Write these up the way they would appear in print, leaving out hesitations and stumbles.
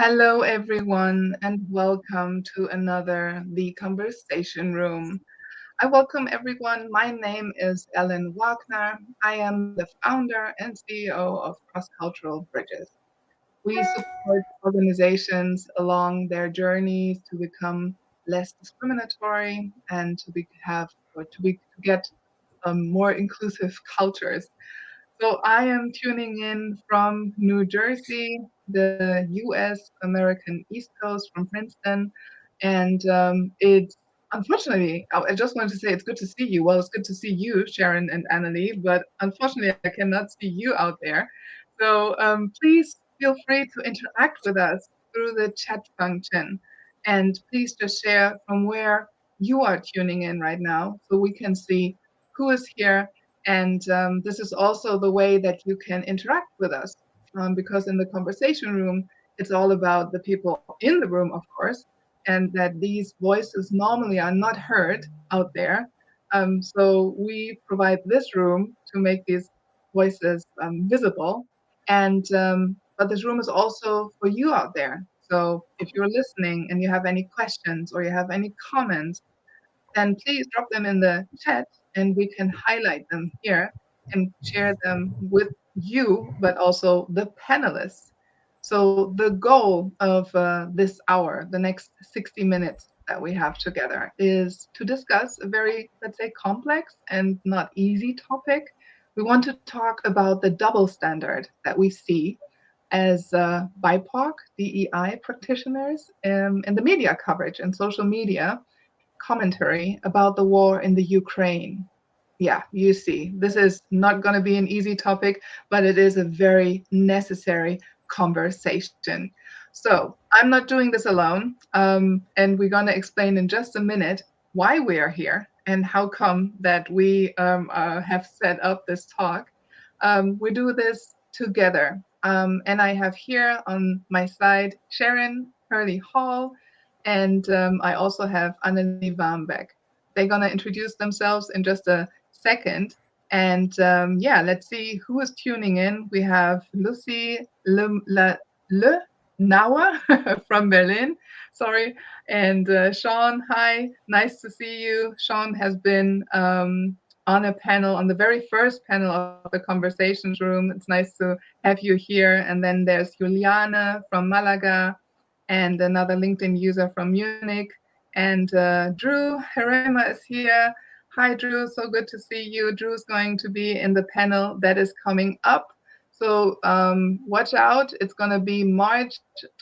Hello, everyone, and welcome to another The Conversation Room. I welcome everyone. My name is Ellen Wagner. I am the founder and CEO of Cross Cultural Bridges. We support organizations along their journeys to become less discriminatory and to get more inclusive cultures. So I am tuning in from New Jersey, the US American East Coast from Princeton. And it's unfortunately, I just wanted to say it's good to see you. Well, it's good to see you, Sharon and Annalie, but unfortunately, I cannot see you out there. So please feel free to interact with us through the chat function. And please just share from where you are tuning in right now so we can see who is here, and this is also the way that you can interact with us, because in the conversation room, it's all about the people in the room, of course, and that these voices normally are not heard out there. So we provide this room to make these voices visible. And but this room is also for you out there. So if you're listening and you have any questions or you have any comments, then please drop them in the chat and we can highlight them here and share them with you, but also the panelists. So, the goal of this hour, the next 60 minutes that we have together, is to discuss a very, let's say, complex and not easy topic. We want to talk about the double standard that we see as BIPOC, DEI practitioners in the media coverage and social media commentary about the war in the Ukraine. Yeah, you see, this is not going to be an easy topic, but it is a very necessary conversation. So I'm not doing this alone, and we're going to explain in just a minute why we are here and how come that we have set up this talk. We do this together, and I have here on my side Sharon Hurley Hall, and I also have Annelie Warmbeck. They're going to introduce themselves in just a second. And yeah, let's see who is tuning in. We have Lucy Le Nauer from Berlin. Sorry. And Sean, hi. Nice to see you. Sean has been on a panel, on the very first panel of the Conversations Room. It's nice to have you here. And then there's Juliana from Malaga and another LinkedIn user from Munich. And Drew Herema is here. Hi, Drew. So good to see you. Drew is going to be in the panel that is coming up. So watch out. It's going to be March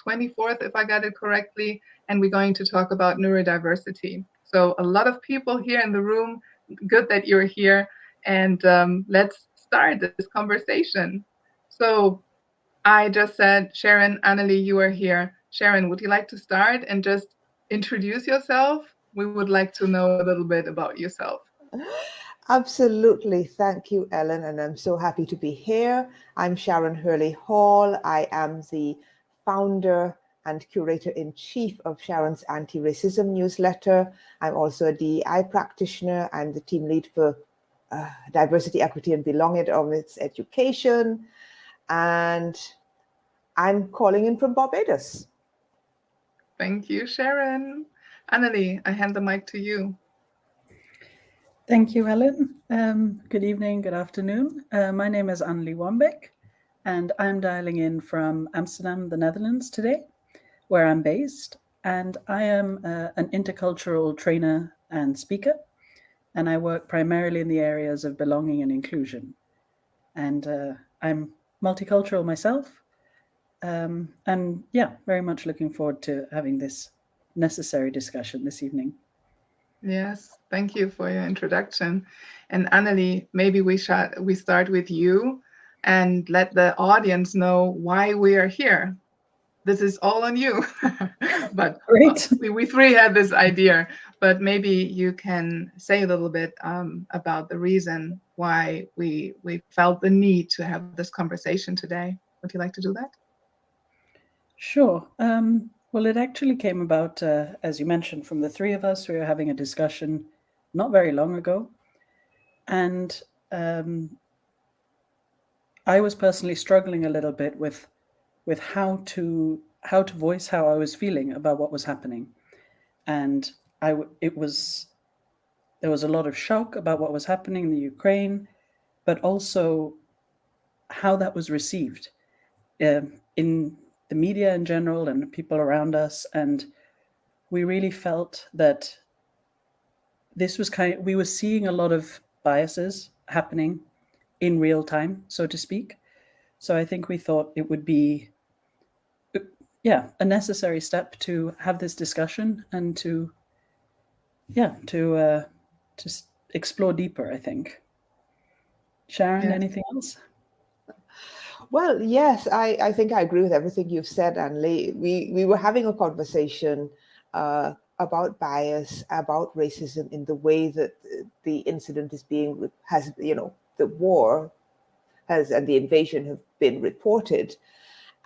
24th, if I got it correctly. And we're going to talk about neurodiversity. So a lot of people here in the room. Good that you're here. And let's start this conversation. So I just said, Sharon, Annalie, you are here. Sharon, would you like to start and just introduce yourself? We would like to know a little bit about yourself. Absolutely. Thank you, Ellen. And I'm so happy to be here. I'm Sharon Hurley Hall. I am the founder and curator-in-chief of Sharon's Anti-Racism newsletter. I'm also a DEI practitioner. I'm the team lead for diversity, equity, and belonging of its education. And I'm calling in from Barbados. Thank you, Sharon. Annalie, I hand the mic to you. Thank you, Ellen. Good evening, good afternoon. My name is Annelie Warmbeck, and I'm dialing in from Amsterdam, the Netherlands today, where I'm based. And I am an intercultural trainer and speaker, and I work primarily in the areas of belonging and inclusion. And I'm multicultural myself, and yeah, very much looking forward to having this necessary discussion this evening. Yes, thank you for your introduction. And Annalie, maybe we start with you and let the audience know why we are here. This is all on you. But Great. We three had this idea, but maybe you can say a little bit about the reason why we felt the need to have this conversation today. Would you like to do that? Sure. Well, it actually came about, as you mentioned, from the three of us. We were having a discussion not very long ago. And I was personally struggling a little bit with how to how to voice how I was feeling about what was happening. And there was a lot of shock about what was happening in the Ukraine, but also how that was received in the media in general and people around us. And we really felt that this was we were seeing a lot of biases happening in real time, so to speak. So I think we thought it would be, a necessary step to have this discussion and to explore deeper, I think. Sharon, anything else? Well, yes, I think I agree with everything you've said, Anli. We were having a conversation about bias, about racism in the way that the incident the war and the invasion have been reported.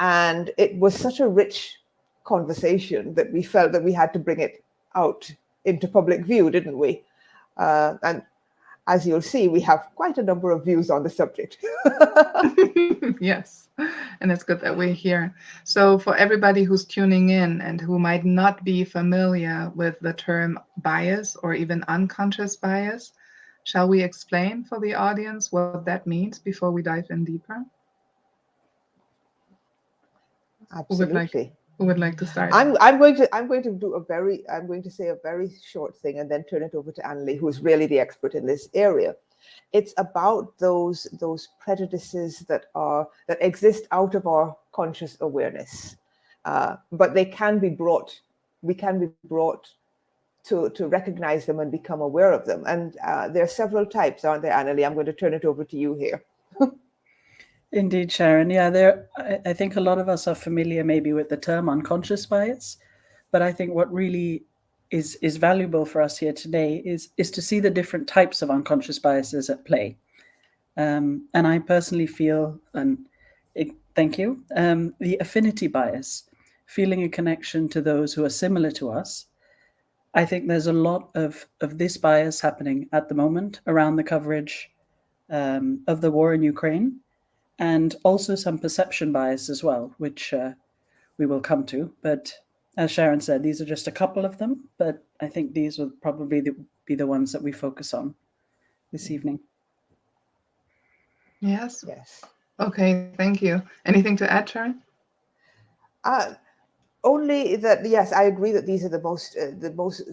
And it was such a rich conversation that we felt that we had to bring it out into public view, didn't we? And as you'll see, we have quite a number of views on the subject. Yes, and it's good that we're here. So for everybody who's tuning in and who might not be familiar with the term bias or even unconscious bias, shall we explain for the audience what that means before we dive in deeper? Absolutely. Who would like to start? I'm going to say a very short thing and then turn it over to Annalie, who's really the expert in this area. It's about those prejudices that exist out of our conscious awareness, but we can be brought to recognize them and become aware of them. And there are several types, aren't there, Annalie? I'm going to turn it over to you here. Indeed, Sharon. Yeah, I think a lot of us are familiar maybe with the term unconscious bias, but I think what really is valuable for us here today is to see the different types of unconscious biases at play. And I personally feel, thank you, the affinity bias, feeling a connection to those who are similar to us. I think there's a lot of this bias happening at the moment around the coverage of the war in Ukraine, and also some perception bias as well, which we will come to. But as Sharon said, these are just a couple of them, but I think these will probably be the ones that we focus on this evening. Yes. Yes. Okay, thank you. Anything to add, Sharon? Only that, yes, I agree that these are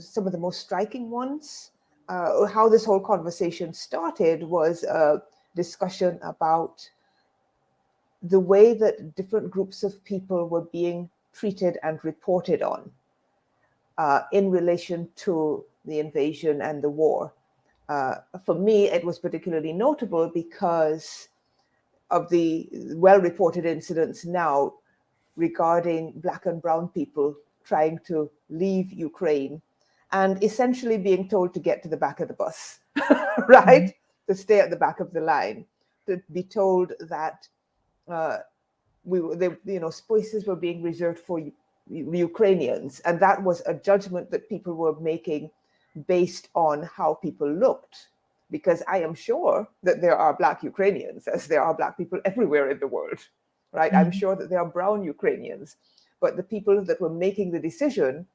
some of the most striking ones. How this whole conversation started was a discussion about the way that different groups of people were being treated and reported on in relation to the invasion and the war. For me, it was particularly notable because of the well-reported incidents now regarding Black and brown people trying to leave Ukraine and essentially being told to get to the back of the bus, right? Mm-hmm. To stay at the back of the line, to be told that spaces were being reserved for Ukrainians. And that was a judgment that people were making based on how people looked. Because I am sure that there are Black Ukrainians, as there are Black people everywhere in the world, right? Mm-hmm. I'm sure that there are brown Ukrainians, but the people that were making the decision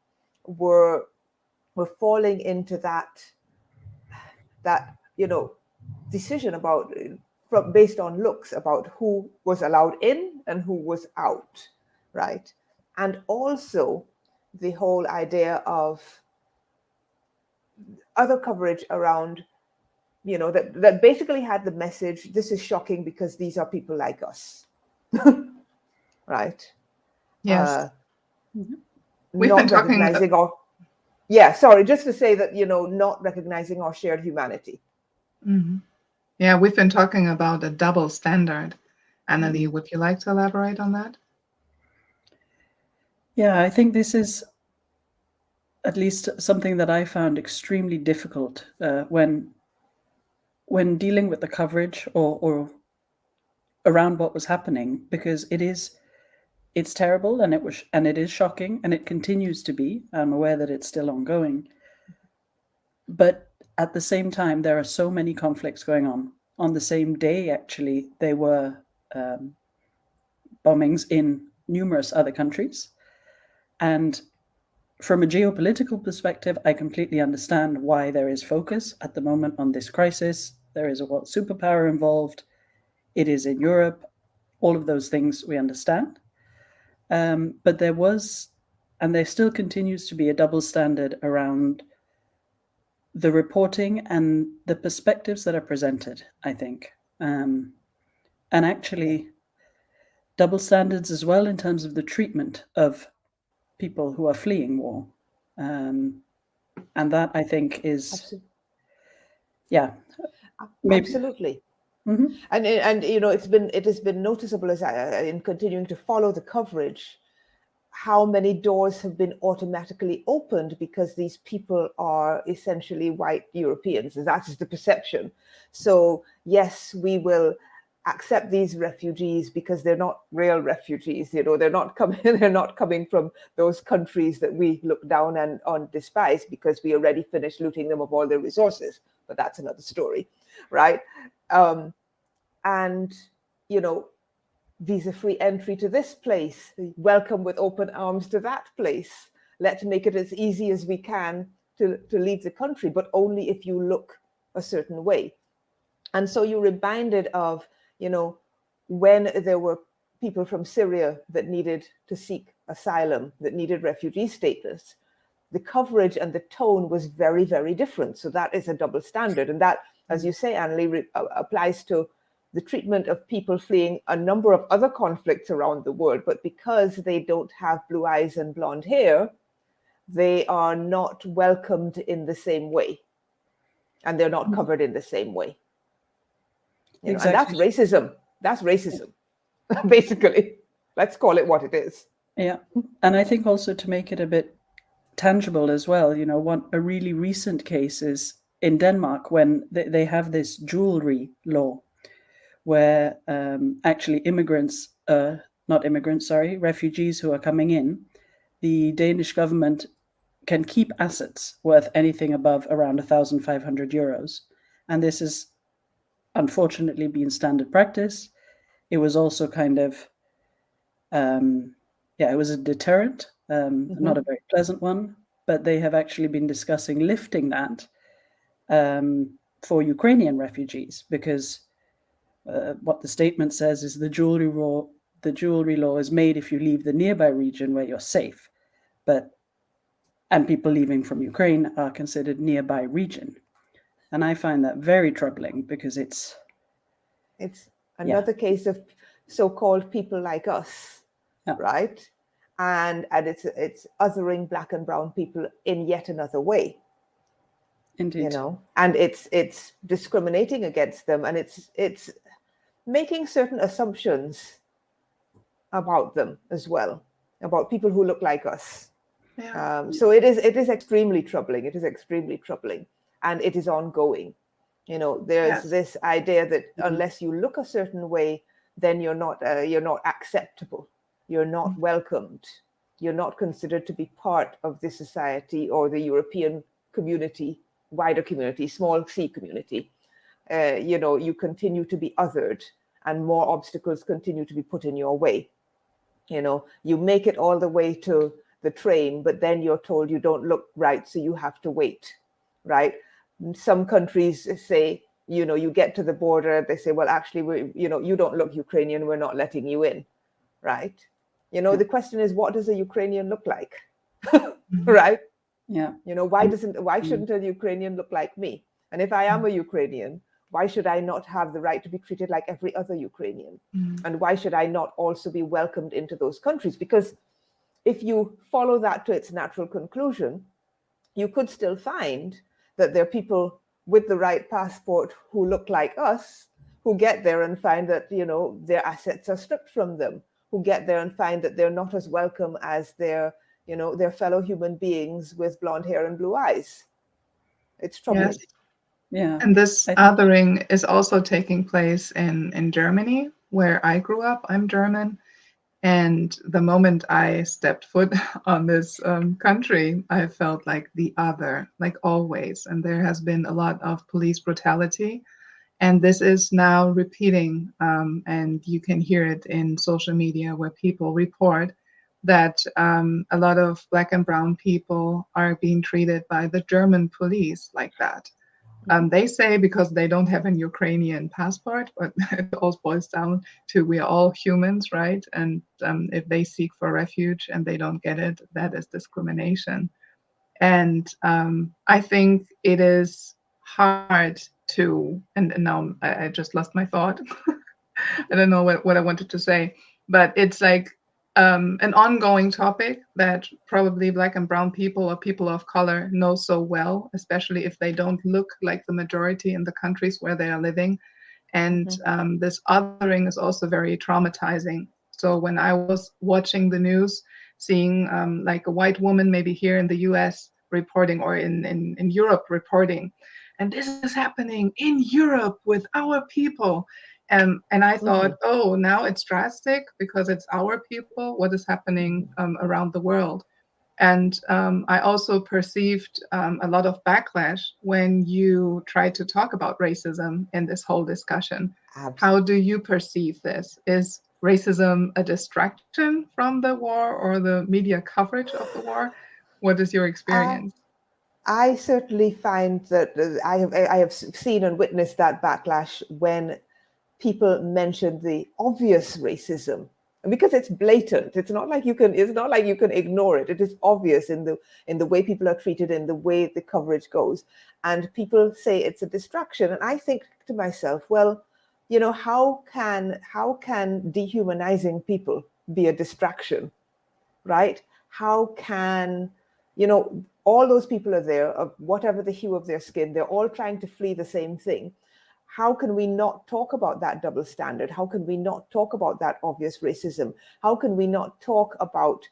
were falling into that decision about based on looks about who was allowed in and who was out, right? And also the whole idea of other coverage around, that basically had the message, this is shocking because these are people like us, right? Yes. We've been recognizing just to say that, not recognizing our shared humanity. Mm-hmm. Yeah, we've been talking about a double standard. Annalie, would you like to elaborate on that? Yeah, I think this is at least something that I found extremely difficult when dealing with the coverage or around what was happening, because it's terrible and it is shocking and it continues to be. I'm aware that it's still ongoing. But at the same time, there are so many conflicts going on. On the same day, actually, there were bombings in numerous other countries. And from a geopolitical perspective, I completely understand why there is focus at the moment on this crisis. There is a world superpower involved. It is in Europe. All of those things we understand. But there was, and there still continues to be, a double standard around the reporting and the perspectives that are presented, I think. And actually, double standards as well in terms of the treatment of people who are fleeing war. And that, I think, is, Absolutely. yeah, maybe. Absolutely. Mm-hmm. And you know, it has been noticeable as in continuing to follow the coverage, how many doors have been automatically opened because these people are essentially white Europeans. That is the perception. So yes, we will accept these refugees because they're not real refugees. You know, they're not coming from those countries that we look down and on despise because we already finished looting them of all their resources. But that's another story, right? And you know, visa-free entry to this place, welcome with open arms to that place. Let's make it as easy as we can to leave the country, but only if you look a certain way. And so you're reminded of, you know, when there were people from Syria that needed to seek asylum, that needed refugee status, the coverage and the tone was very, very different. So that is a double standard. And that, as you say, Annalie, applies to the treatment of people fleeing a number of other conflicts around the world. But because they don't have blue eyes and blonde hair, they are not welcomed in the same way. And they're not covered in the same way. You know, Exactly. and that's racism. That's racism, basically. Let's call it what it is. Yeah. And I think also to make it a bit tangible as well, you know, a really recent case is in Denmark when they have this jewelry law where actually refugees who are coming in, the Danish government can keep assets worth anything above around 1,500 euros. And this has unfortunately been standard practice. It was also kind of, it was a deterrent, not a very pleasant one, but they have actually been discussing lifting that for Ukrainian refugees because what the statement says is the jewelry law is made if you leave the nearby region where you're safe, and people leaving from Ukraine are considered nearby region. And I find that very troubling because it's another case of so-called people like us, right? And it's othering Black and brown people in yet another way. Indeed. You know, and it's discriminating against them, and it's making certain assumptions about them as well, about people who look like us. Yeah. So it is extremely troubling. It is extremely troubling, and it is ongoing. You know, there's this idea that unless you look a certain way, then you're not acceptable. You're not welcomed. You're not considered to be part of this society or the European community, wider community, small c community. You know, you continue to be othered, and more obstacles continue to be put in your way. You know, you make it all the way to the train, but then you're told you don't look right, so you have to wait, right? Some countries say, you know, you get to the border, they say, well, actually, you don't look Ukrainian, we're not letting you in, right? You know, the question is, what does a Ukrainian look like, right? Yeah. You know, why shouldn't a Ukrainian look like me? And if I am a Ukrainian, why should I not have the right to be treated like every other Ukrainian? And why should I not also be welcomed into those countries? Because if you follow that to its natural conclusion, you could still find that there are people with the right passport who look like us, who get there and find that, you know, their assets are stripped from them, who get there and find that they're not as welcome as their fellow human beings with blonde hair and blue eyes. It's troubling. Yes. Yeah. And this othering is also taking place in Germany, where I grew up. I'm German. And the moment I stepped foot on this country, I felt like the other, like always. And there has been a lot of police brutality. And this is now repeating. And you can hear it in social media where people report that a lot of Black and brown people are being treated by the German police like that. They say because they don't have an Ukrainian passport, but it all boils down to we are all humans, right? And if they seek for refuge and they don't get it, that is discrimination. And I think it is hard to, and now I just lost my thought. I don't know what I wanted to say, but it's like an ongoing topic that probably Black and brown people or people of color know so well, especially if they don't look like the majority in the countries where they are living. And this othering is also very traumatizing. So when I was watching the news, seeing like a white woman, maybe here in the US reporting or in Europe reporting, and this is happening in Europe with our people. And I thought, oh, now it's drastic because it's our people. What is happening around the world? And I also perceived a lot of backlash when you try to talk about racism in this whole discussion. How do you perceive this? Is racism a distraction from the war or the media coverage of the war? What is your experience? I certainly find that I have seen and witnessed that backlash when people mention the obvious racism, because it's blatant. It's not like you can ignore it. It is obvious in the way people are treated, in the way the coverage goes, and people say it's a distraction. And I think to myself, well, how can dehumanizing people be a distraction, right? How can, all those people are there, of whatever the hue of their skin, they're all trying to flee the same thing. How can we not talk about that double standard? How can we not talk about that obvious racism? How can we not talk about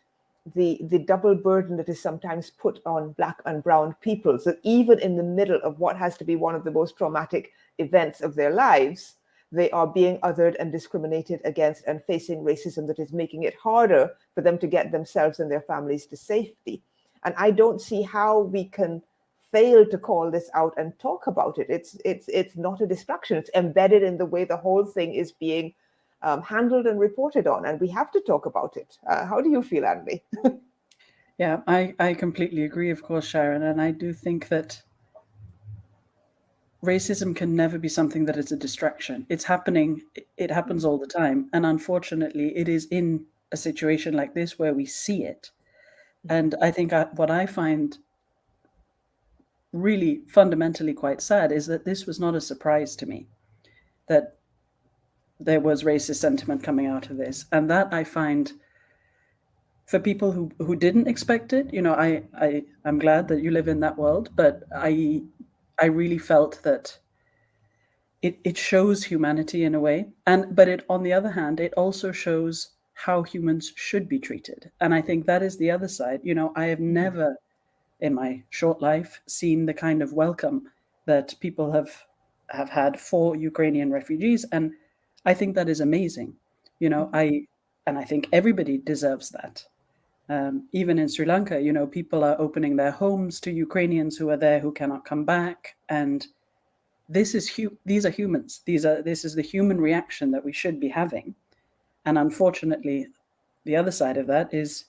the double burden that is sometimes put on Black and brown people? So even in the middle of what has to be one of the most traumatic events of their lives, they are being othered and discriminated against and facing racism that is making it harder for them to get themselves and their families to safety. And I don't see how we can fail to call this out and talk about it. It's not a distraction. It's embedded in the way the whole thing is being handled and reported on, and we have to talk about it. How do you feel, Andy? Yeah, I completely agree, of course, Sharon. And I do think that racism can never be something that is a distraction. It's happening. It happens all the time. And unfortunately, it is in a situation like this where we see it. And I think what I find really fundamentally quite sad is that this was not a surprise to me, that there was racist sentiment coming out of this. And that I find, for people who didn't expect it, I'm glad that you live in that world, but I really felt that it shows humanity in a way. But on the other hand, it also shows how humans should be treated. And I think that is the other side. I have never in my short life seen the kind of welcome that people have had for Ukrainian refugees. And I think that is amazing. I think everybody deserves that. Even in Sri Lanka, people are opening their homes to Ukrainians who are there who cannot come back. And these are humans. This is the human reaction that we should be having. And unfortunately, the other side of that is,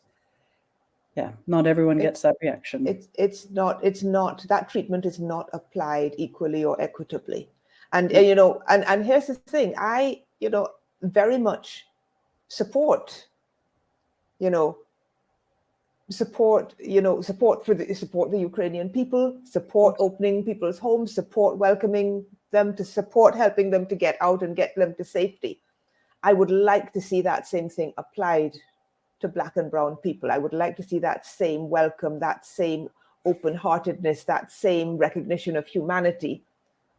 not everyone gets that reaction. It's not that treatment is not applied equally or equitably. And and here's the thing, I very much support support the Ukrainian people, support opening people's homes, support welcoming them, to support helping them to get out and get them to safety. I would like to see that same thing applied to Black and brown people. I would like to see that same welcome, that same open-heartedness, that same recognition of humanity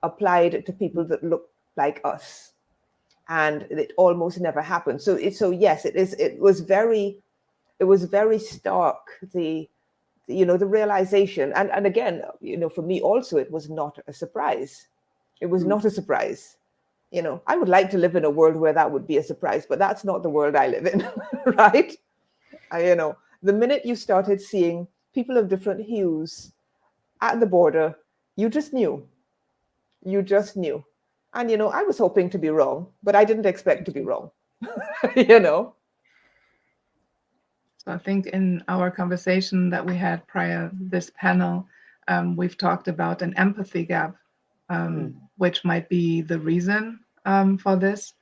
applied to people that look like us. And it almost never happened. So yes, it was very stark, the realization. And again, for me also, it was not a surprise. It was not a surprise. I would like to live in a world where that would be a surprise, but that's not the world I live in, right? The minute you started seeing people of different hues at the border, you just knew. And, I was hoping to be wrong, but I didn't expect to be wrong, So I think in our conversation that we had prior this panel, we've talked about an empathy gap, which might be the reason for this.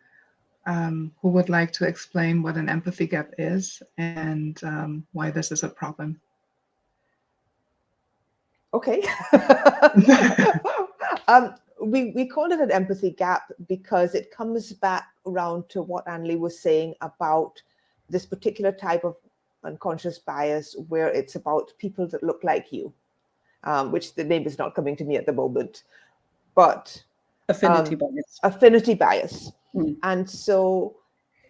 Who would like to explain what an empathy gap is and why this is a problem? Okay. We call it an empathy gap because it comes back around to what Anli was saying about this particular type of unconscious bias where it's about people that look like you, which the name is not coming to me at the moment, but affinity bias. Affinity bias. And so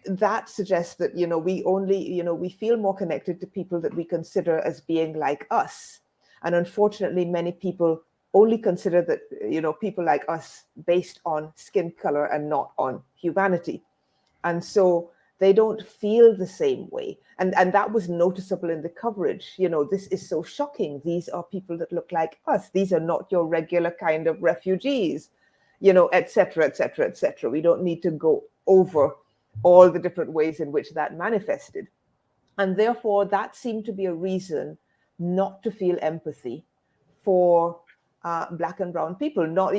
that suggests that, we feel more connected to people that we consider as being like us. And unfortunately, many people only consider that, people like us based on skin color and not on humanity. And so they don't feel the same way. And that was noticeable in the coverage. This is so shocking. These are people that look like us. These are not your regular kind of refugees, et cetera, et cetera, et cetera. We don't need to go over all the different ways in which that manifested. And therefore, that seemed to be a reason not to feel empathy for Black and brown people. Not,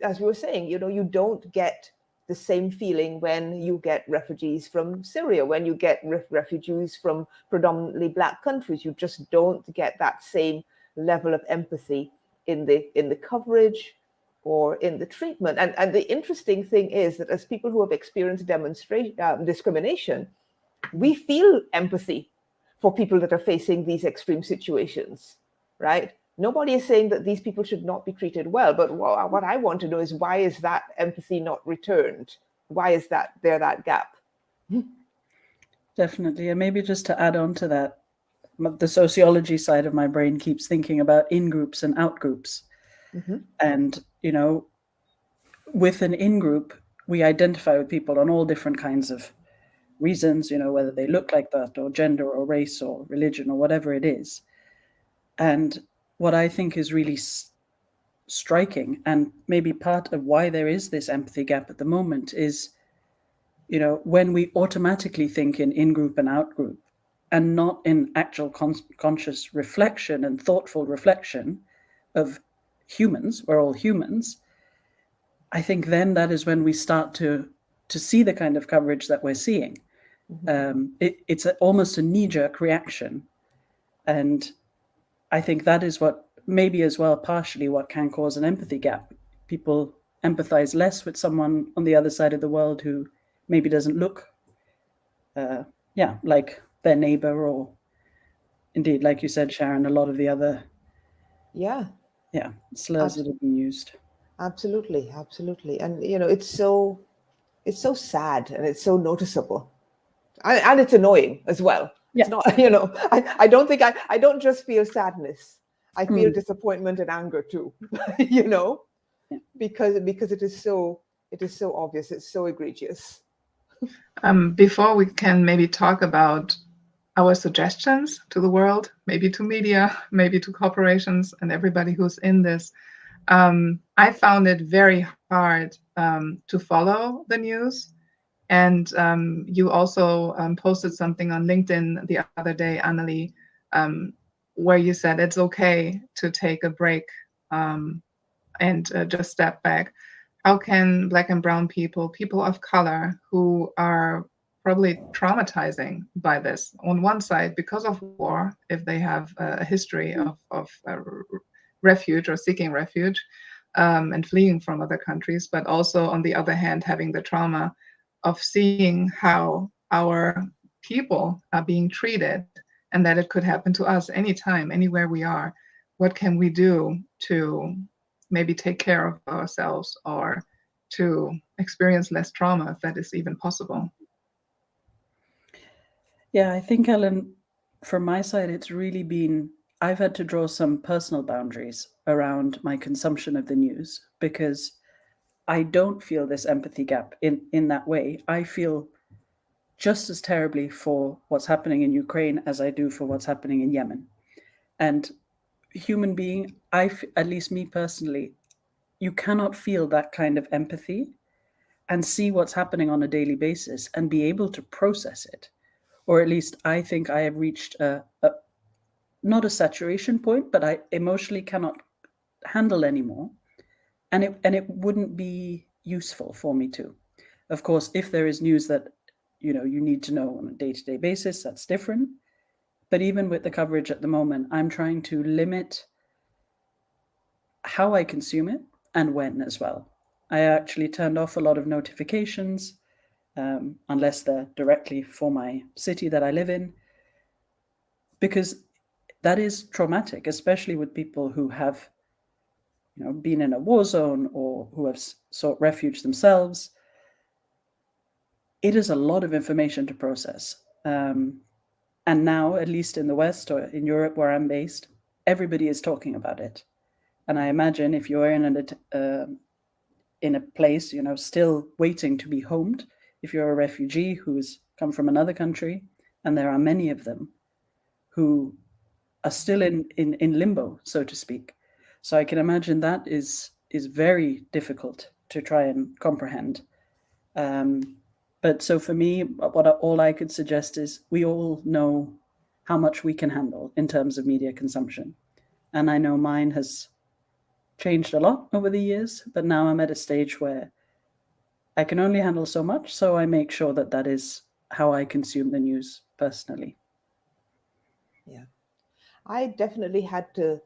as we were saying, you don't get the same feeling when you get refugees from Syria, when you get refugees from predominantly Black countries. You just don't get that same level of empathy in the coverage or in the treatment. And the interesting thing is that as people who have experienced discrimination, we feel empathy for people that are facing these extreme situations, right? Nobody is saying that these people should not be treated well, but what I want to know is, why is that empathy not returned? Why is there that gap? Definitely. And maybe just to add on to that, the sociology side of my brain keeps thinking about in-groups and out-groups. And, with an in-group, we identify with people on all different kinds of reasons, whether they look like that or gender or race or religion or whatever it is. And what I think is really striking, and maybe part of why there is this empathy gap at the moment, is, when we automatically think in group and out group, and not in actual conscious reflection and thoughtful reflection of humans, we're all humans, I think then that is when we start to see the kind of coverage that we're seeing. It's almost a knee-jerk reaction. And I think that is what maybe as well partially what can cause an empathy gap. People empathize less with someone on the other side of the world who maybe doesn't look like their neighbor, or indeed, like you said, Sharon, a lot of the other slurs that have been used. Absolutely. And it's so sad, and it's so noticeable, and it's annoying as well. It's not, I don't think I don't just feel sadness. I feel disappointment and anger too, because it is so obvious. It's so egregious. Before we can maybe talk about our suggestions to the world, maybe to media, maybe to corporations and everybody who's in this, I found it very hard to follow the news. And you also posted something on LinkedIn the other day, Annalie, where you said it's okay to take a break and just step back. How can Black and brown people of color who are probably traumatizing by this on one side because of war, if they have a history of refuge or seeking refuge and fleeing from other countries, but also on the other hand, having the trauma of seeing how our people are being treated and that it could happen to us anytime, anywhere we are. What can we do to maybe take care of ourselves or to experience less trauma, if that is even possible? Yeah, I think, Ellen, from my side, it's really been, I've had to draw some personal boundaries around my consumption of the news, because I don't feel this empathy gap in that way. I feel just as terribly for what's happening in Ukraine as I do for what's happening in Yemen. And human being, at least me personally, you cannot feel that kind of empathy and see what's happening on a daily basis and be able to process it, or at least I think I have reached not a saturation point, but I emotionally cannot handle anymore. And it wouldn't be useful for me to. Of course, if there is news that you need to know on a day-to-day basis, that's different. But even with the coverage at the moment, I'm trying to limit how I consume it and when as well. I actually turned off a lot of notifications, unless they're directly for my city that I live in, because that is traumatic, especially with people who have been in a war zone or who have sought refuge themselves. It is a lot of information to process. And now, at least in the West or in Europe where I'm based, everybody is talking about it. And I imagine if you're in a place, still waiting to be homed, if you're a refugee who has come from another country, and there are many of them who are still in limbo, so to speak. So I can imagine that is very difficult to try and comprehend. But so for me, all I could suggest is we all know how much we can handle in terms of media consumption. And I know mine has changed a lot over the years, but now I'm at a stage where I can only handle so much. So I make sure that is how I consume the news personally. Yeah. I definitely had to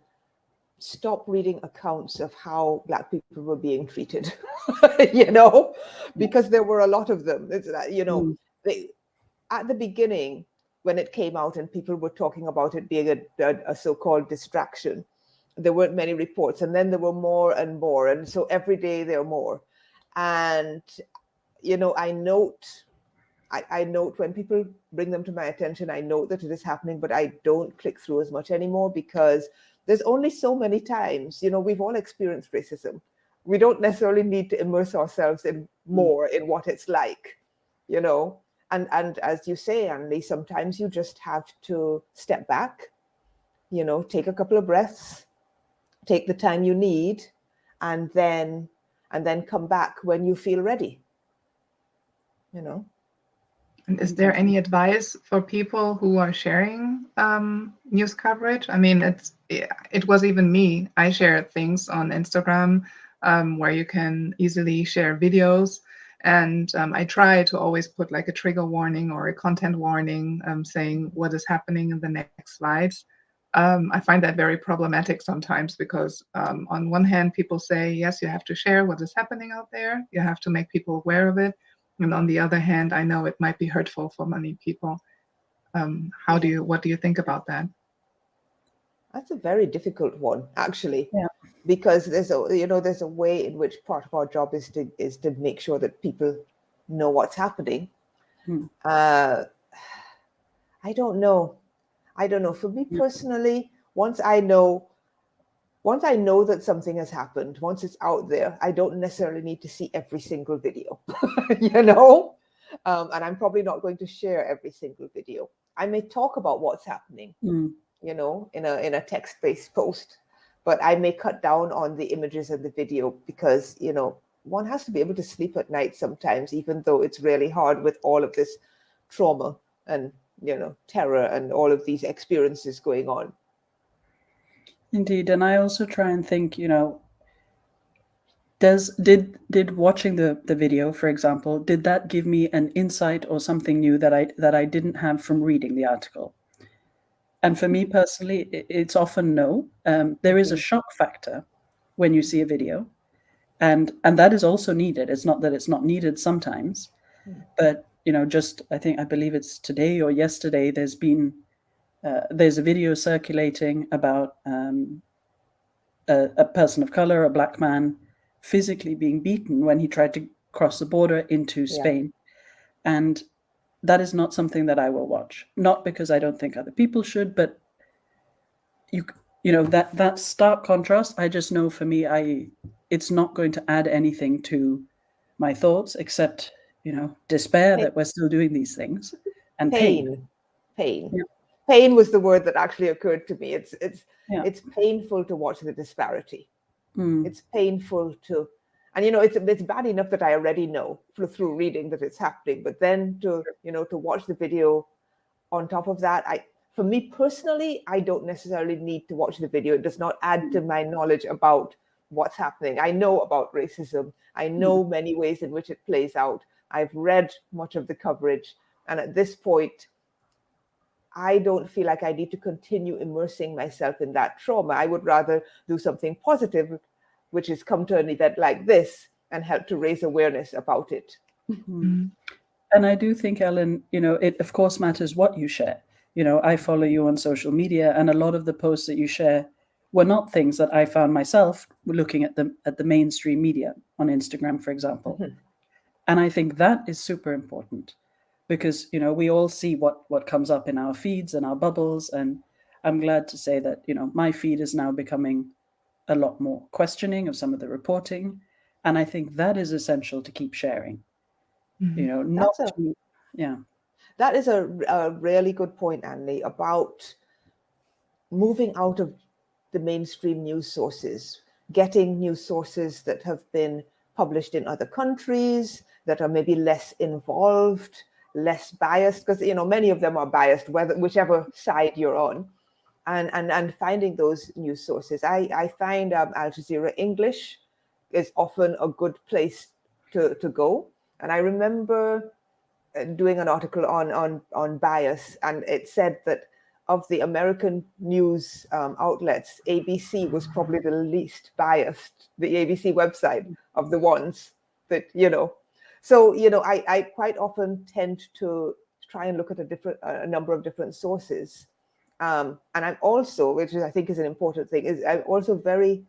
stop reading accounts of how Black people were being treated, because there were a lot of them. At the beginning, when it came out and people were talking about it being a so-called distraction, there weren't many reports, and then there were more and more, and so every day there are more. And I note when people bring them to my attention, I note that it is happening, but I don't click through as much anymore, because there's only so many times, we've all experienced racism. We don't necessarily need to immerse ourselves in more in what it's like, and as you say, Andy, sometimes you just have to step back, take a couple of breaths, take the time you need, and then come back when you feel ready, And is there any advice for people who are sharing news coverage? I mean, it was even me. I shared things on Instagram where you can easily share videos. And I try to always put like a trigger warning or a content warning saying what is happening in the next slides. I find that very problematic sometimes because on one hand, people say, yes, you have to share what is happening out there. You have to make people aware of it. And on the other hand, I know it might be hurtful for many people. What do you think about that? That's a very difficult one, actually. Yeah. Because there's a way in which part of our job is to make sure that people know what's happening. I don't know. For me personally, once I know that something has happened, once it's out there, I don't necessarily need to see every single video, and I'm probably not going to share every single video. I may talk about what's happening, in a text-based post, but I may cut down on the images and the video because, one has to be able to sleep at night sometimes, even though it's really hard with all of this trauma and, terror and all of these experiences going on. Indeed. And I also try and think, did watching the video, for example, did that give me an insight or something new that I didn't have from reading the article? And for me personally, it's often no. There is a shock factor when you see a video, and that is also needed. It's not that it's not needed sometimes, but I believe it's today or yesterday. There's a video circulating about a person of color, a Black man, physically being beaten when he tried to cross the border into Spain. And that is not something that I will watch. Not because I don't think other people should, but that stark contrast, I just know for me, it's not going to add anything to my thoughts except, despair that we're still doing these things, and pain. Yeah. Pain was the word that actually occurred to me. It's painful to watch the disparity. It's painful to, and it's bad enough that I already know through reading that it's happening, but then to watch the video on top of that, for me personally, I don't necessarily need to watch the video. It does not add to my knowledge about what's happening. I know about racism. I know many ways in which it plays out. I've read much of the coverage. And at this point, I don't feel like I need to continue immersing myself in that trauma. I would rather do something positive, which is come to an event like this and help to raise awareness about it. And I do think, Ellen, it of course matters what you share. I follow you on social media, and a lot of the posts that you share were not things that I found myself looking at the mainstream media on Instagram, for example. And I think that is super important because, we all see what comes up in our feeds and our bubbles. And I'm glad to say that, my feed is now becoming a lot more questioning of some of the reporting. And I think that is essential to keep sharing, yeah. That is a really good point, Annie, about moving out of the mainstream news sources, getting news sources that have been published in other countries, that are maybe less involved, less biased, because many of them are biased, whichever side you're on, and finding those news sources. I find Al Jazeera English is often a good place to go. And I remember doing an article on bias, and it said that of the American news outlets, ABC was probably the least biased, the ABC website of the ones that, So, I quite often tend to try and look at a number of different sources. And I'm also, which I think is an important thing, is I'm also very,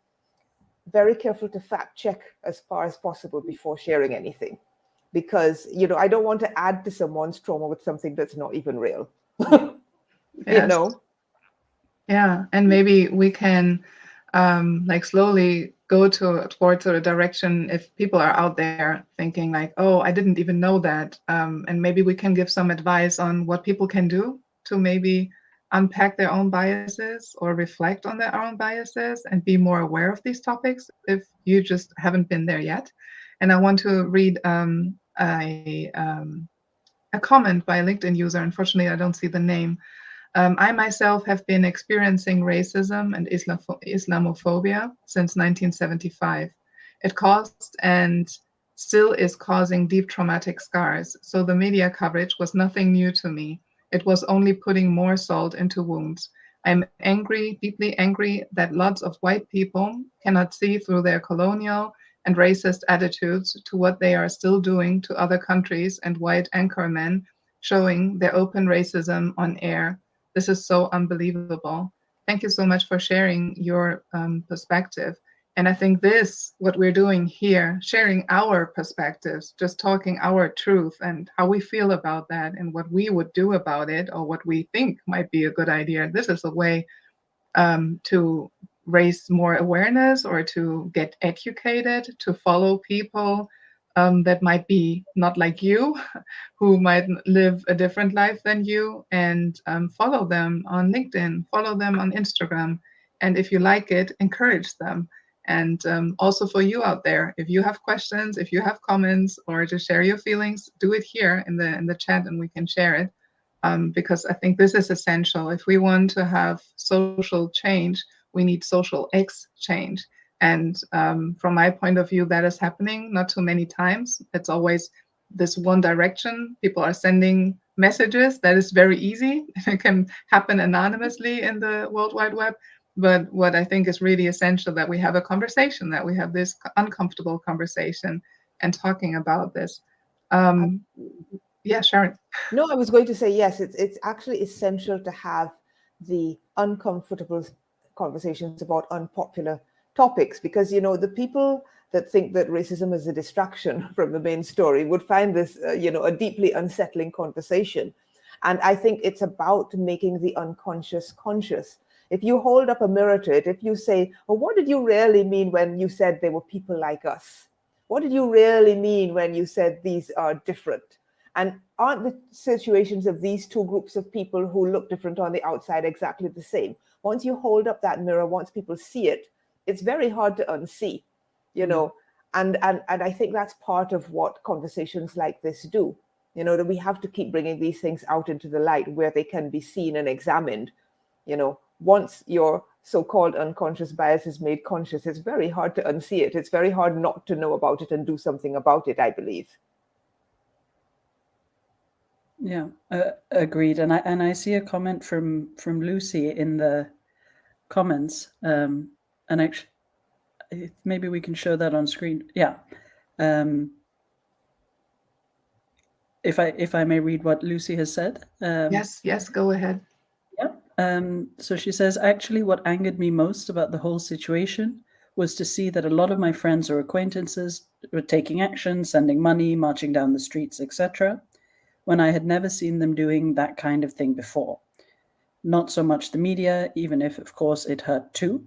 very careful to fact check as far as possible before sharing anything. Because, I don't want to add to someone's trauma with something that's not even real. Yes. Yeah, and maybe we can slowly go towards a direction if people are out there thinking like, oh, I didn't even know that. And maybe we can give some advice on what people can do to maybe unpack their own biases or reflect on their own biases and be more aware of these topics if you just haven't been there yet. And I want to read a comment by a LinkedIn user. Unfortunately, I don't see the name. I myself have been experiencing racism and Islamophobia since 1975. It caused and still is causing deep traumatic scars, so the media coverage was nothing new to me. It was only putting more salt into wounds. I'm angry, deeply angry, that lots of white people cannot see through their colonial and racist attitudes to what they are still doing to other countries and white anchormen showing their open racism on air. This is so unbelievable. Thank you so much for sharing your perspective. And I think what we're doing here, sharing our perspectives, just talking our truth and how we feel about that and what we would do about it or what we think might be a good idea. This is a way to raise more awareness or to get educated, to follow people that might be not like you, who might live a different life than you, and follow them on LinkedIn, follow them on Instagram. And if you like it, encourage them. And also for you out there, if you have questions, if you have comments, or to share your feelings, do it here in the chat and we can share it. Because I think this is essential. If we want to have social change, we need social exchange. And from my point of view, that is happening not too many times. It's always this one direction. People are sending messages. That is very easy. It can happen anonymously in the World Wide Web. But what I think is really essential, that we have a conversation, that we have this uncomfortable conversation and talking about this. Yeah, Sharon. No, I was going to say, yes, it's actually essential to have the uncomfortable conversations about unpopular topics, because, the people that think that racism is a distraction from the main story would find this, a deeply unsettling conversation. And I think it's about making the unconscious conscious. If you hold up a mirror to it, if you say, well, what did you really mean when you said they were people like us? What did you really mean when you said these are different? And aren't the situations of these two groups of people who look different on the outside exactly the same? Once you hold up that mirror, once people see it, it's very hard to unsee, And I think that's part of what conversations like this do. that we have to keep bringing these things out into the light where they can be seen and examined. Once your so-called unconscious bias is made conscious, it's very hard to unsee it. It's very hard not to know about it and do something about it, I believe. Yeah, agreed. And I see a comment from Lucy in the comments, and actually, maybe we can show that on screen. Yeah. If I may read what Lucy has said. Yes, go ahead. Yeah. So she says, actually, what angered me most about the whole situation was to see that a lot of my friends or acquaintances were taking action, sending money, marching down the streets, etc., when I had never seen them doing that kind of thing before. Not so much the media, even if, of course, it hurt too.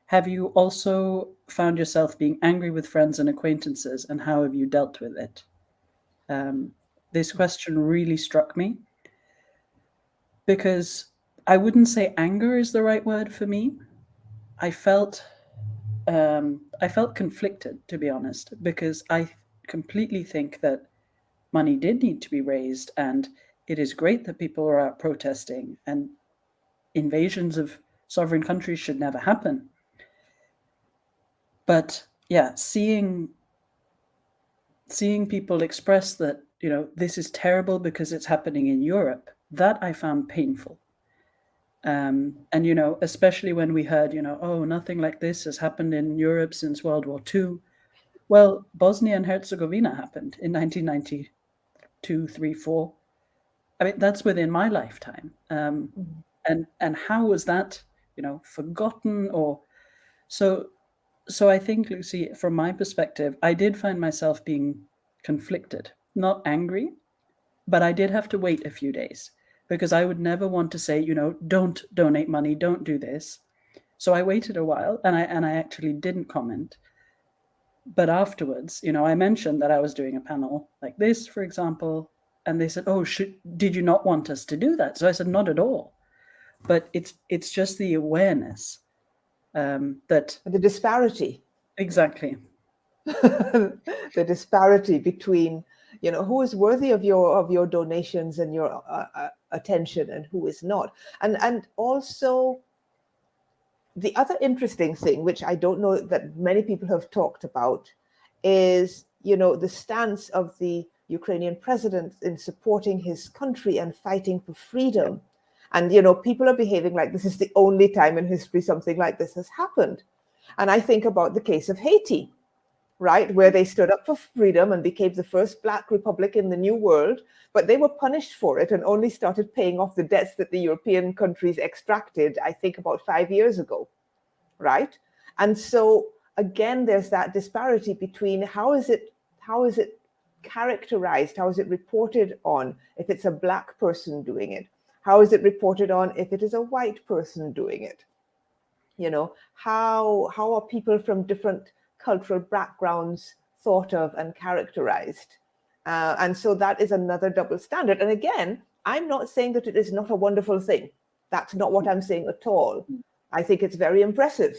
Have you also found yourself being angry with friends and acquaintances, and how have you dealt with it? This question really struck me because I wouldn't say anger is the right word for me. I felt conflicted, to be honest, because I completely think that money did need to be raised, and it is great that people are out protesting, and invasions of sovereign countries should never happen. But yeah, seeing people express that, this is terrible because it's happening in Europe, that I found painful. And, especially when we heard, oh, nothing like this has happened in Europe since World War II. Well, Bosnia and Herzegovina happened in 1992, 3, 4. I mean, that's within my lifetime. And how was that, forgotten or so? So I think, Lucy, from my perspective, I did find myself being conflicted, not angry, but I did have to wait a few days because I would never want to say, don't donate money, don't do this. So I waited a while and I actually didn't comment. But afterwards, I mentioned that I was doing a panel like this, for example, and they said, oh, did you not want us to do that? So I said, not at all. But it's just the awareness that The disparity. Exactly. The disparity between, who is worthy of your donations and your attention and who is not. And also the other interesting thing, which I don't know that many people have talked about, is, the stance of the Ukrainian president in supporting his country and fighting for freedom. And, people are behaving like this is the only time in history something like this has happened. And I think about the case of Haiti, right, where they stood up for freedom and became the first Black republic in the New World, but they were punished for it and only started paying off the debts that the European countries extracted, I think, about 5 years ago, right? And so, again, there's that disparity between how is it characterized, how is it reported on if it's a Black person doing it? How is it reported on if it is a white person doing it? How are people from different cultural backgrounds thought of and characterized? And so that is another double standard. And again, I'm not saying that it is not a wonderful thing. That's not what I'm saying at all. I think it's very impressive.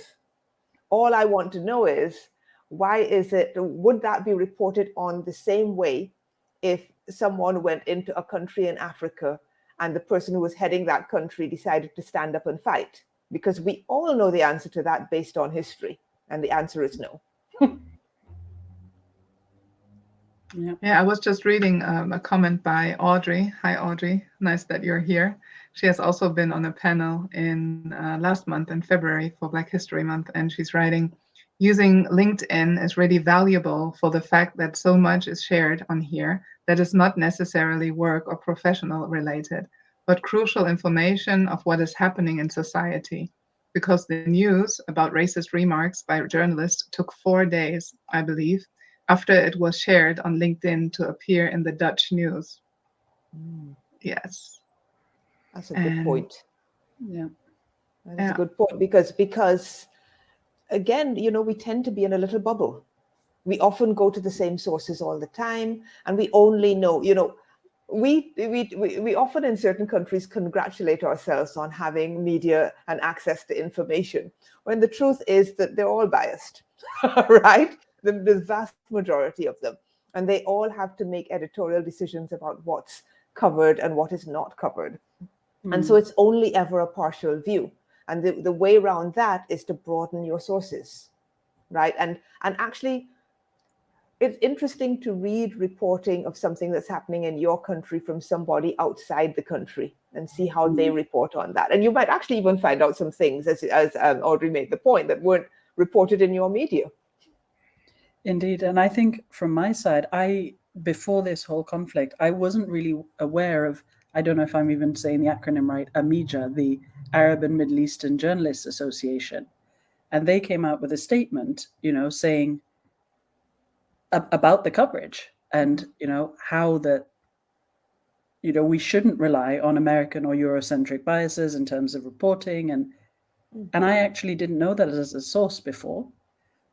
All I want to know is, would that be reported on the same way if someone went into a country in Africa and the person who was heading that country decided to stand up and fight? Because we all know the answer to that based on history. And the answer is no. Yeah, I was just reading a comment by Audrey. Hi, Audrey. Nice that you're here. She has also been on a panel in last month in February for Black History Month. And she's writing, using LinkedIn is really valuable for the fact that so much is shared on here that is not necessarily work or professional related, but crucial information of what is happening in society. Because the news about racist remarks by journalists took 4 days, I believe, after it was shared on LinkedIn to appear in the Dutch news. Yes. That's a good point. Yeah. That's a good point because again, we tend to be in a little bubble. We often go to the same sources all the time, and we only know, we often in certain countries congratulate ourselves on having media and access to information, when the truth is that they're all biased, right? The vast majority of them. and they all have to make editorial decisions about what's covered and what is not covered. And so it's only ever a partial view. And the way around that is to broaden your sources, right? And actually, it's interesting to read reporting of something that's happening in your country from somebody outside the country and see how they report on that. And you might actually even find out some things, as Audrey made the point, that weren't reported in your media. Indeed. And I think from my side, before this whole conflict, I wasn't really aware of, I don't know if I'm even saying the acronym right, AMIJA, the Arab and Middle Eastern Journalists Association. And they came out with a statement, saying about the coverage and, how that, we shouldn't rely on American or Eurocentric biases in terms of reporting. And I actually didn't know that as a source before.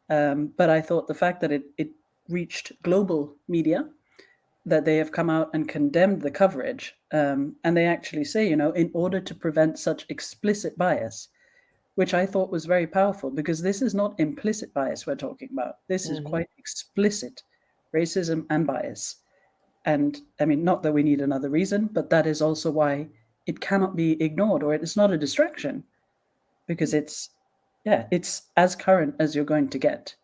But I thought the fact that it reached global media, that they have come out and condemned the coverage. And they actually say, in order to prevent such explicit bias, which I thought was very powerful, because this is not implicit bias we're talking about. This is quite explicit racism and bias. And I mean, not that we need another reason, but that is also why it cannot be ignored, or it is not a distraction, because it's as current as you're going to get,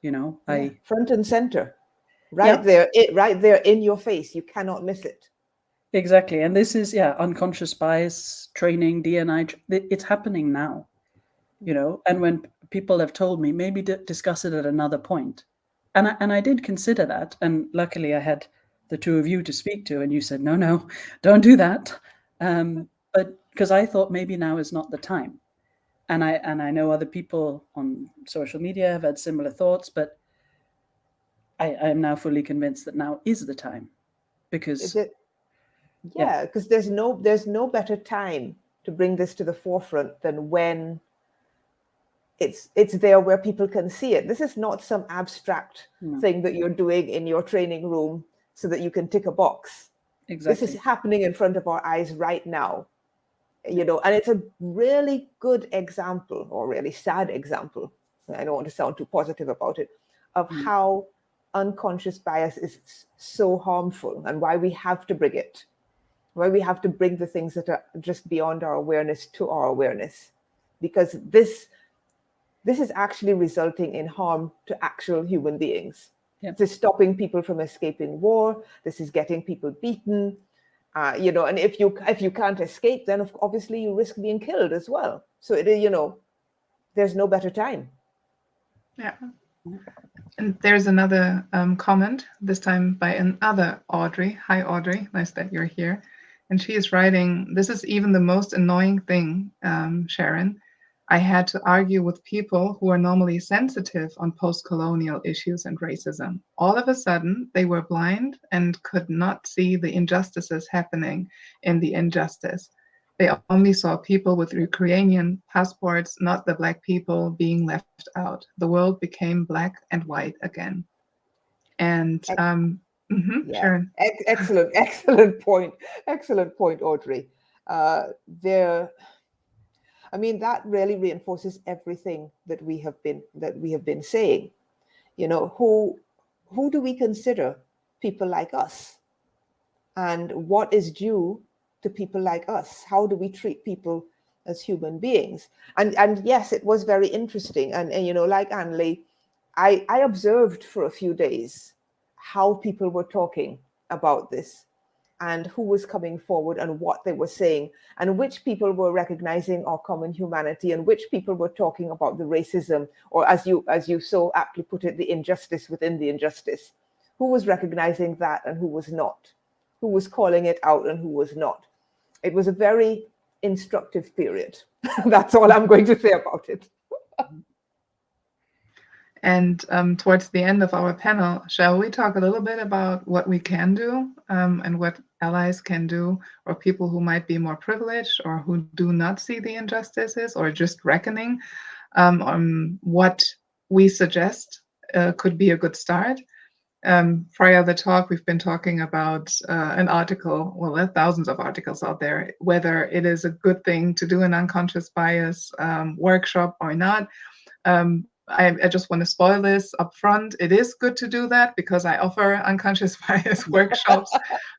front and center, right there, right there in your face. You cannot miss it. Exactly. And this is, unconscious bias training, DNI, it's happening now, and when people have told me, maybe discuss it at another point. And I did consider that. And luckily I had the two of you to speak to, and you said, no, don't do that. But because I thought maybe now is not the time. And I know other people on social media have had similar thoughts, but I am now fully convinced that now is the time, because because there's no better time to bring this to the forefront than when it's there where people can see it. This is not some abstract thing that you're doing in your training room so that you can tick a box. Exactly. This is happening in front of our eyes right now. And it's a really good example, or really sad example, I don't want to sound too positive about it, of how unconscious bias is so harmful, and why we have to bring it, why we have to bring the things that are just beyond our awareness to our awareness, because this is actually resulting in harm to actual human beings. This is stopping people from escaping war. This is getting people beaten. And if you can't escape, then obviously you risk being killed as well. So there's no better time. Yeah. And there's another comment, this time by another Audrey. Hi, Audrey. Nice that you're here. And she is writing, "This is even the most annoying thing, Sharon. I had to argue with people who are normally sensitive on post-colonial issues and racism. All of a sudden, they were blind and could not see the injustices happening in the injustice. They only saw people with Ukrainian passports, not the Black people being left out. The world became black and white again." And Sharon. Excellent point, Audrey. That really reinforces everything that we have been saying. Who do we consider people like us, and what is due to people like us? How do we treat people as human beings? And yes, it was very interesting. And like Anne-Lee, I observed for a few days how people were talking about this, and who was coming forward and what they were saying, and which people were recognizing our common humanity, and which people were talking about the racism, or as you so aptly put it, the injustice within the injustice. Who was recognizing that and who was not? Who was calling it out and who was not? It was a very instructive period. That's all I'm going to say about it. And towards the end of our panel, shall we talk a little bit about what we can do and what allies can do, or people who might be more privileged or who do not see the injustices, or just reckoning on what we suggest could be a good start? Prior to the talk, we've been talking about an article, well, there are thousands of articles out there, whether it is a good thing to do an unconscious bias workshop or not. I just want to spoil this up front. It is good to do that because I offer unconscious bias workshops.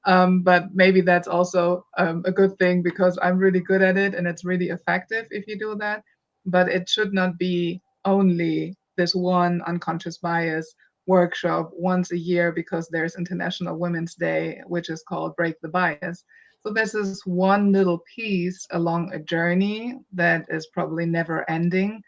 But maybe that's also a good thing because I'm really good at it and it's really effective if you do that. But it should not be only this one unconscious bias workshop once a year because there's International Women's Day, which is called Break the Bias. So this is one little piece along a journey that is probably never ending.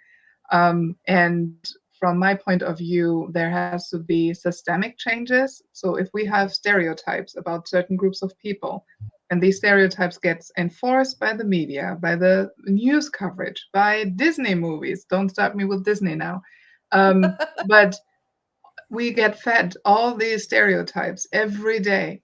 And from my point of view, there has to be systemic changes. So if we have stereotypes about certain groups of people, and these stereotypes get enforced by the media, by the news coverage, by Disney movies. Don't start me with Disney now. But we get fed all these stereotypes every day.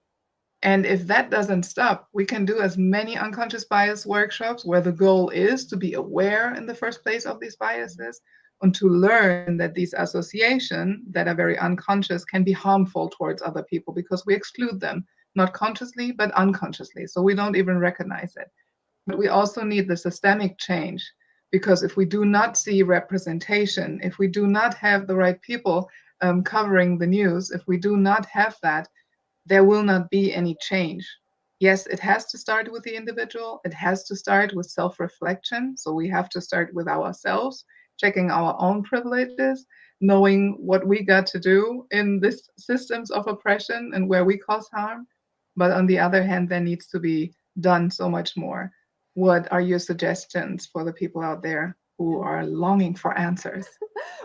And if that doesn't stop, we can do as many unconscious bias workshops where the goal is to be aware in the first place of these biases and to learn that these associations that are very unconscious can be harmful towards other people because we exclude them, not consciously, but unconsciously. So we don't even recognize it. But we also need the systemic change because if we do not see representation, if we do not have the right people covering the news, if we do not have that, there will not be any change. Yes, it has to start with the individual. It has to start with self-reflection. So we have to start with ourselves, checking our own privileges, knowing what we got to do in this systems of oppression and where we cause harm. But on the other hand, there needs to be done so much more. What are your suggestions for the people out there who are longing for answers?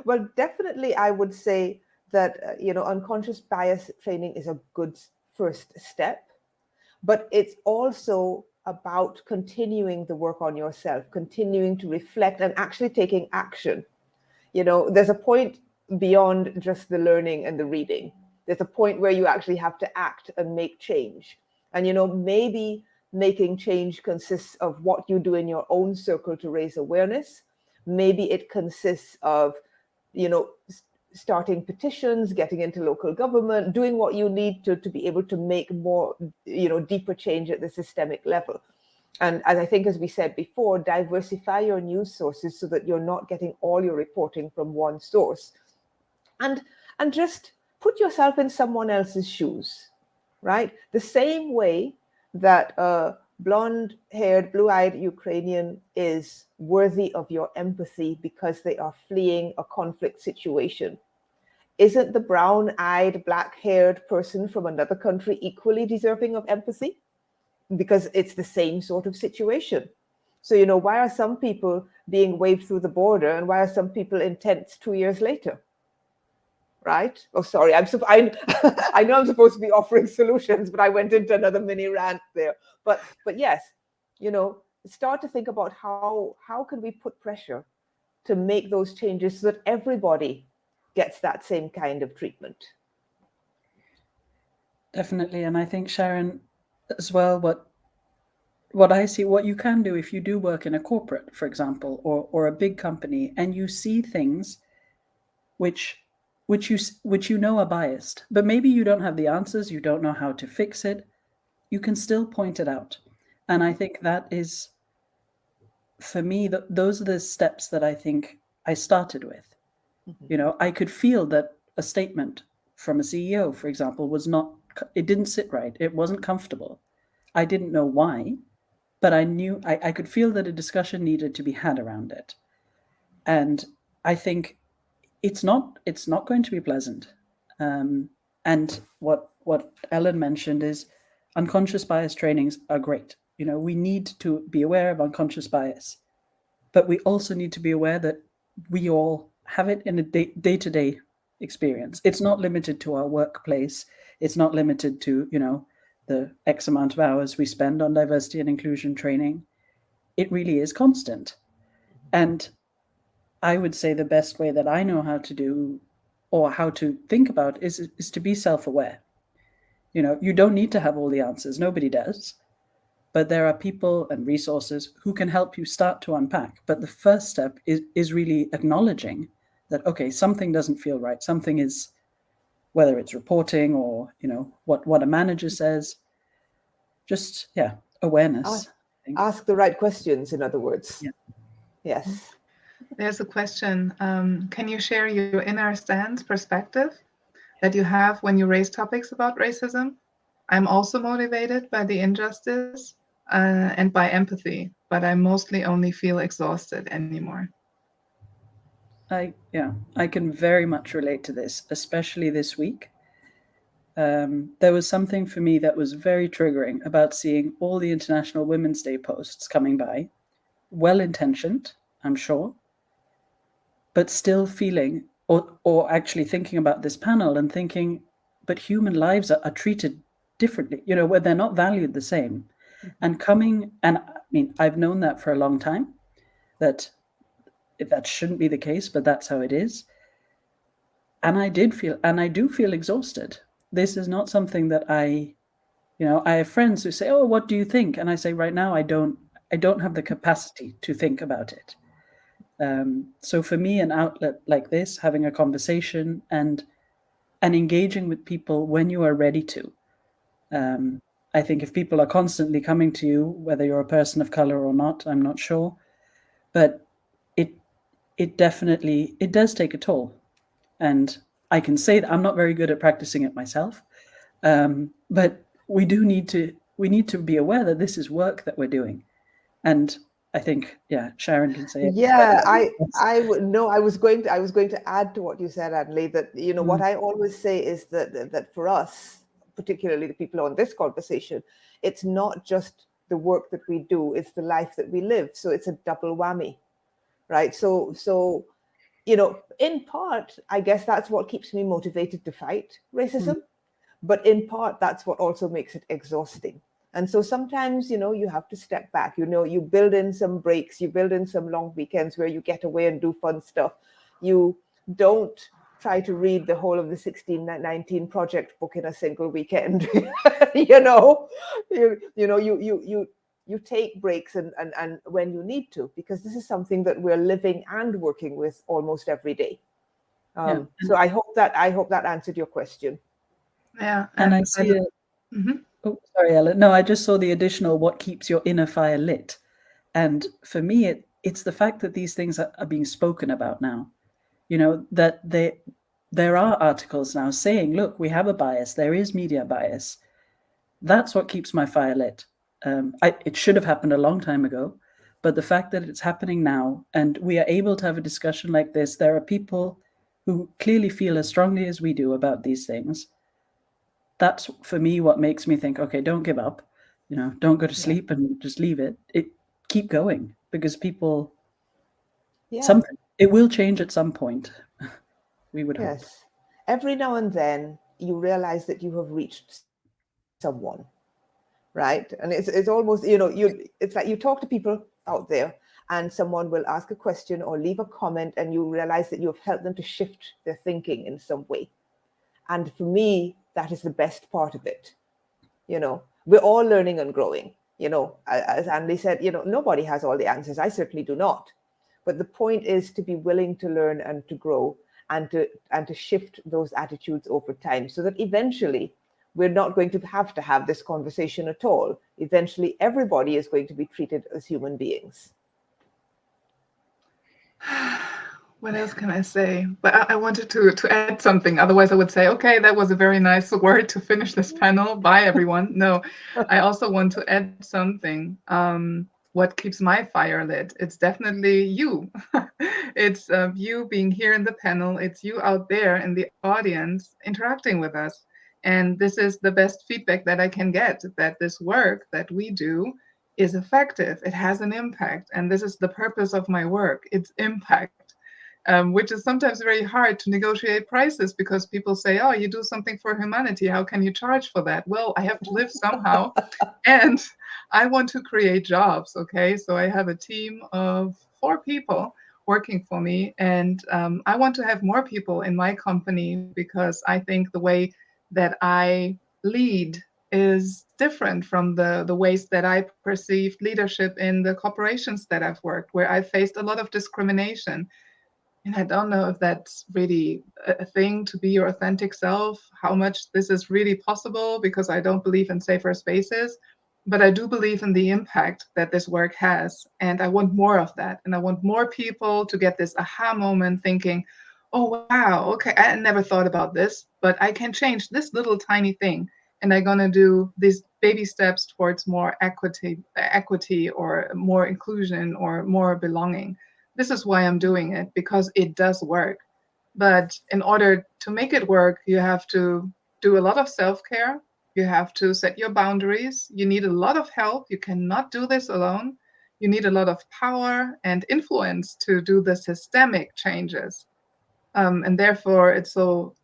Well, definitely, I would say that unconscious bias training is a good first step, but it's also about continuing the work on yourself, continuing to reflect and actually taking action. There's a point beyond just the learning and the reading. There's a point where you actually have to act and make change. And maybe making change consists of what you do in your own circle to raise awareness. Maybe it consists of starting petitions, getting into local government, doing what you need to be able to make more, deeper change at the systemic level. And as I think, as we said before, diversify your news sources so that you're not getting all your reporting from one source. And just put yourself in someone else's shoes, right? The same way that a blonde-haired, blue-eyed Ukrainian is worthy of your empathy because they are fleeing a conflict situation. Isn't the brown-eyed, black-haired person from another country equally deserving of empathy? Because it's the same sort of situation. So, why are some people being waved through the border and why are some people in tents 2 years later? Right? Oh, sorry, I know I'm supposed to be offering solutions, but I went into another mini rant there. But yes, start to think about how can we put pressure to make those changes so that everybody gets that same kind of treatment. Definitely. And I think, Sharon, as well, what I see, what you can do if you do work in a corporate, for example, or a big company, and you see things which you know are biased, but maybe you don't have the answers, you don't know how to fix it, you can still point it out. And I think that is, for me, those are the steps that I think I started with. Mm-hmm. I could feel that a statement from a CEO, for example, it didn't sit right. It wasn't comfortable. I didn't know why, but I knew I could feel that a discussion needed to be had around it. And I think it's not going to be pleasant. And what Ellen mentioned is unconscious bias trainings are great. We need to be aware of unconscious bias, but we also need to be aware that we all have it in a day-to-day experience. It's not limited to our workplace. It's not limited to, the X amount of hours we spend on diversity and inclusion training. It really is constant. And I would say the best way that I know how to do or how to think about is to be self-aware. You don't need to have all the answers. Nobody does. But there are people and resources who can help you start to unpack. But the first step is really acknowledging that, okay, something doesn't feel right. Something is, whether it's reporting or, what a manager says, just, awareness. Ask the right questions, in other words. Yeah. Yes. There's a question. Can you share your inner stance perspective that you have when you raise topics about racism? I'm also motivated by the injustice and by empathy, but I mostly only feel exhausted anymore. I can very much relate to this, especially this week. There was something for me that was very triggering about seeing all the International Women's Day posts coming by, well intentioned, I'm sure, but still feeling, or actually thinking about this panel and thinking, but human lives are treated differently, where they're not valued the same. And I mean, I've known that for a long time, that shouldn't be the case, but that's how it is. And I do feel exhausted. This is not something that I have friends who say, "Oh, what do you think?" And I say, right now, I don't have the capacity to think about it. So for me, an outlet like this, having a conversation and engaging with people when you are ready to. I think if people are constantly coming to you, whether you're a person of color or not, I'm not sure, but it it does take a toll. And I can say that I'm not very good at practicing it myself, but we need to be aware that this is work that we're doing. And I think, yeah, Sharon can say it better Yeah, than me. I would no, I was going to add to what you said, Adley, that what I always say is that for us, particularly the people on this conversation, it's not just the work that we do, it's the life that we live. So it's a double whammy, right? So in part, I guess that's what keeps me motivated to fight racism, but in part, that's what also makes it exhausting. And so sometimes, you have to step back. You build in some breaks, you build in some long weekends where you get away and do fun stuff. You don't try to read the whole of the 1619 project book in a single weekend. you know, you take breaks and when you need to, because this is something that we're living and working with almost every day. Yeah. So I hope that answered your question. Yeah, And I and see it. Mhm. Oh, sorry, Ellen. No, I just saw the additional what keeps your inner fire lit. And for me, it's the fact that these things are being spoken about now. That there are articles now saying, look, we have a bias, there is media bias. That's what keeps my fire lit. It should have happened a long time ago, but the fact that it's happening now and we are able to have a discussion like this, there are people who clearly feel as strongly as we do about these things. That's for me what makes me think, okay, don't give up, don't go to Yeah. sleep and just leave it. Keep going, because people, Yeah. something, it will change at some point. We would hope. Yes. Every now and then you realize that you have reached someone, right? And it's almost, it's like you talk to people out there and someone will ask a question or leave a comment and you realize that you have helped them to shift their thinking in some way. And for me, that is the best part of it. We're all learning and growing. As Andy said, nobody has all the answers. I certainly do not. But the point is to be willing to learn and to grow and to shift those attitudes over time so that eventually we're not going to have this conversation at all. Eventually, everybody is going to be treated as human beings. What else can I say? But I wanted to add something. Otherwise, I would say, okay, that was a very nice word to finish this panel. Bye, everyone. No, I also want to add something. What keeps my fire lit? It's definitely you. It's you being here in the panel. It's you out there in the audience interacting with us. And this is the best feedback that I can get, that this work that we do is effective. It has an impact. And this is the purpose of my work. It's impact. Which is sometimes very hard to negotiate prices because people say, oh, you do something for humanity. How can you charge for that? Well, I have to live somehow. And I want to create jobs. Okay. So I have a team of 4 people working for me. And I want to have more people in my company because I think the way that I lead is different from the ways that I perceived leadership in the corporations that I've worked, where I faced a lot of discrimination. And I don't know if that's really a thing to be your authentic self, how much this is really possible, because I don't believe in safer spaces. But I do believe in the impact that this work has. And I want more of that. And I want more people to get this aha moment thinking, oh, wow, okay, I never thought about this, but I can change this little tiny thing. And I'm going to do these baby steps towards more equity or more inclusion or more belonging. This is why I'm doing it, because it does work. But in order to make it work, you have to do a lot of self-care. You have to set your boundaries. You need a lot of help. You cannot do this alone. You need a lot of power and influence to do the systemic changes. And therefore, it's so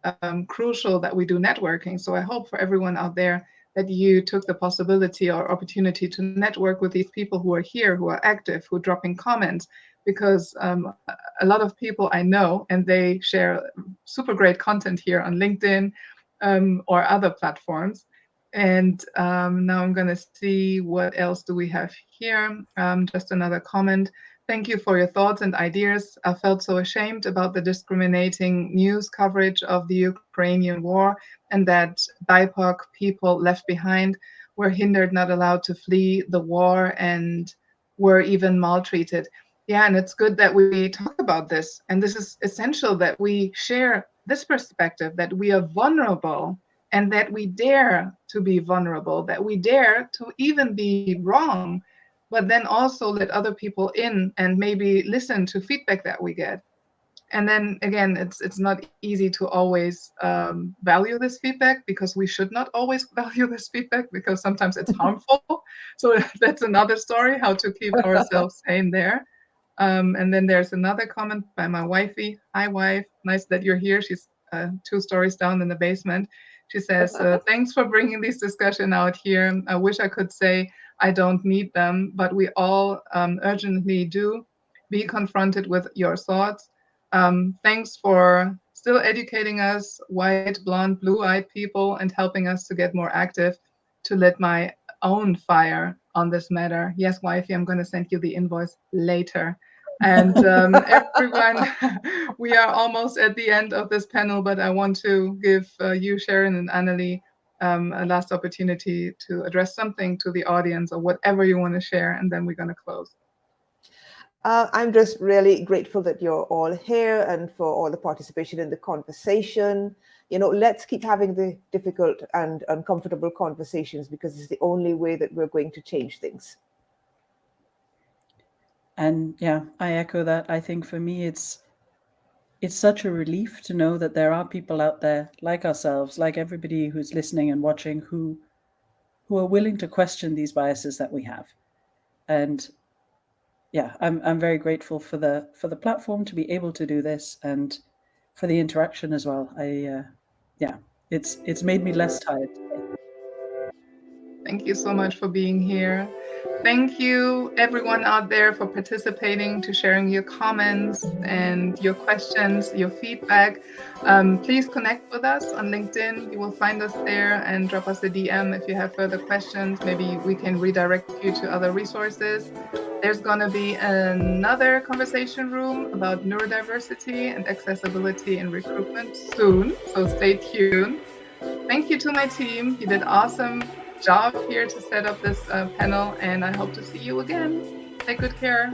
crucial that we do networking. So I hope for everyone out there that you took the possibility or opportunity to network with these people who are here, who are active, who are dropping comments, because a lot of people I know, and they share super great content here on LinkedIn or other platforms. And now I'm going to see what else do we have here. Just another comment. Thank you for your thoughts and ideas. I felt so ashamed about the discriminating news coverage of the Ukrainian war, and that BIPOC people left behind were hindered, not allowed to flee the war, and were even maltreated. Yeah, and it's good that we talk about this. And this is essential that we share this perspective, that we are vulnerable and that we dare to be vulnerable, that we dare to even be wrong, but then also let other people in and maybe listen to feedback that we get. And then again, it's not easy to always value this feedback, because we should not always value this feedback, because sometimes it's harmful. So that's another story, how to keep ourselves sane there. And then there's another comment by my wifey. Hi, wife. Nice that you're here. She's 2 stories down in the basement. She says, thanks for bringing this discussion out here. I wish I could say I don't need them, but we all urgently do. Be confronted with your thoughts. Thanks for still educating us, white, blonde, blue-eyed people, and helping us to get more active, to lit my own fire on this matter. Yes, wifey, I'm going to send you the invoice later. And everyone, we are almost at the end of this panel, but I want to give you, Sharon and Annalie, a last opportunity to address something to the audience or whatever you want to share, and then we're going to close. I'm just really grateful that you're all here and for all the participation in the conversation. You know, let's keep having the difficult and uncomfortable conversations, because it's the only way that we're going to change things. And yeah, I echo that. I think for me, it's such a relief to know that there are people out there like ourselves, like everybody who's listening and watching, who are willing to question these biases that we have. And yeah, I'm very grateful for the platform to be able to do this, and for the interaction as well. Yeah, it's made me less tired today. Thank you so much for being here. Thank you, everyone out there, for participating, to sharing your comments and your questions, your feedback. Please connect with us on LinkedIn. You will find us there, and drop us a DM if you have further questions. Maybe we can redirect you to other resources. There's going to be another conversation room about neurodiversity and accessibility in recruitment soon, so stay tuned. Thank you to my team. You did awesome job here to set up this panel, and I hope to see you again. Take good care.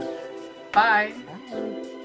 Bye. Bye.